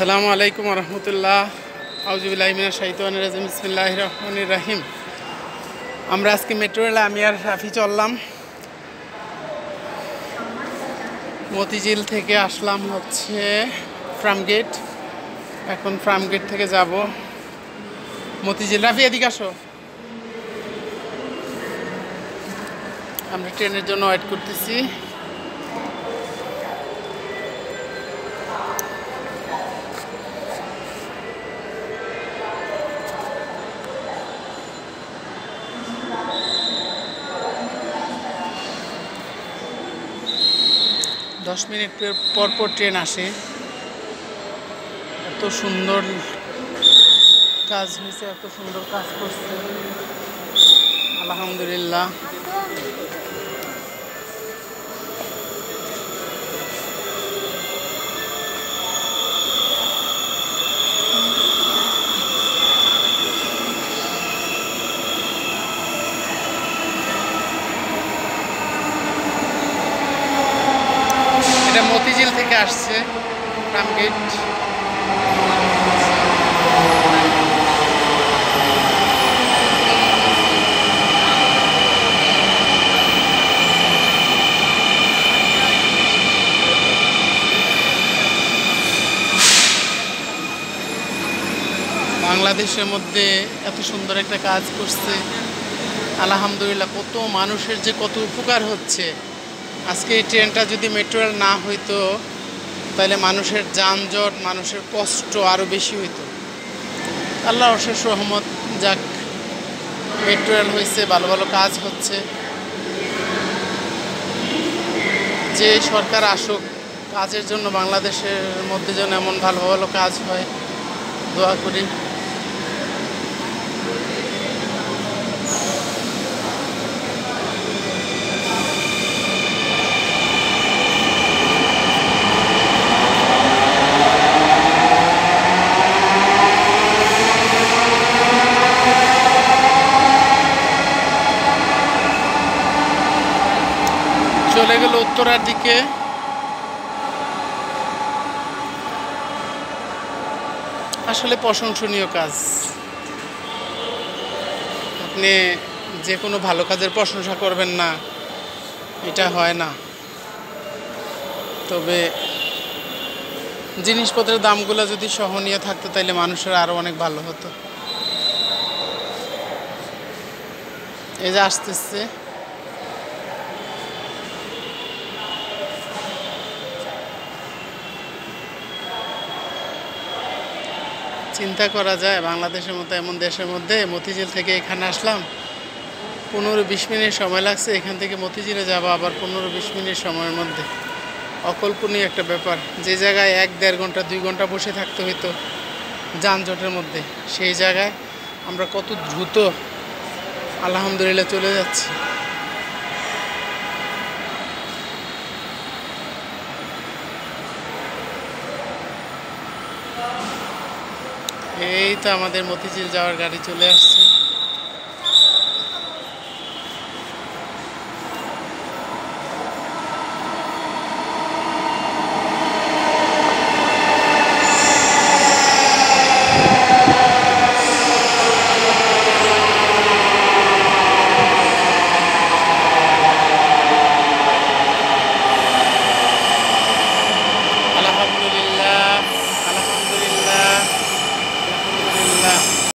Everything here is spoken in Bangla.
আসসালামু আলাইকুম রহমতুল্লাহ। আউযুবিল্লাহি মিনাশ শাইতানির রাজিম। বিসমিল্লাহির রহমানির রহিম। আমরা আজকে মেট্রো রেলে আমি আর রাফি চললাম। মতিঝিল থেকে আসলাম হচ্ছে ফার্মগেট। এখন ফার্মগেট থেকে যাব মতিঝিল। রাফি এদিকে আসো। আমরা ট্রেনের জন্য ওয়েট করতেছি। দশ মিনিট পর পর ট্রেন আসে। এত সুন্দর কাজ হয়েছে, এত সুন্দর কাজ করছে, আলহামদুলিল্লাহ। এটা মতিঝিল থেকে আসছে ফার্মগেট। বাংলাদেশের মধ্যে এত সুন্দর একটা কাজ করছে, আলহামদুলিল্লাহ। কত মানুষের যে কত উপকার হচ্ছে। আজকে এই ট্রেনটা যদি মেট্রো রেল না হইতো তাহলে মানুষের যানজট, মানুষের কষ্ট আরও বেশি হইতো। আল্লাহর অশেষ রহমত, যাক মেট্রো রেল হয়েছে, ভালো ভালো কাজ হচ্ছে। যে সরকার আসুক, কাজের জন্য বাংলাদেশের মধ্যে যেন এমন ভালো ভালো কাজ হয়, দোয়া করি। চলে গেল উত্তরার দিকে। আসলে প্রশংসনীয় কাজ। আপনি যে কোনো ভালো কাজের প্রশংসা করবেন না, এটা হয় না। তবে জিনিসপত্রের দামগুলো যদি সহনীয় থাকতো তাহলে মানুষের আরও অনেক ভালো হতো। এই যে আসতেছে, চিন্তা করা যায় বাংলাদেশের মতো এমন দেশের মধ্যে মতিঝিল থেকে এখানে আসলাম, 15-20 মিনিট সময় লাগছে। এখান থেকে মতিঝিলে যাবো আবার 15-20 মিনিট সময়ের মধ্যে। অকল্পনীয় একটা ব্যাপার। যে জায়গায় 1-1.5 ঘন্টা 2 ঘন্টা বসে থাকতে হইতো যানজটের মধ্যে, সেই জায়গায় আমরা কত দ্রুত আলহামদুলিল্লাহ চলে যাচ্ছি। এই তো আমাদের মতিঝিল যাওয়ার গাড়ি চলে আসছে।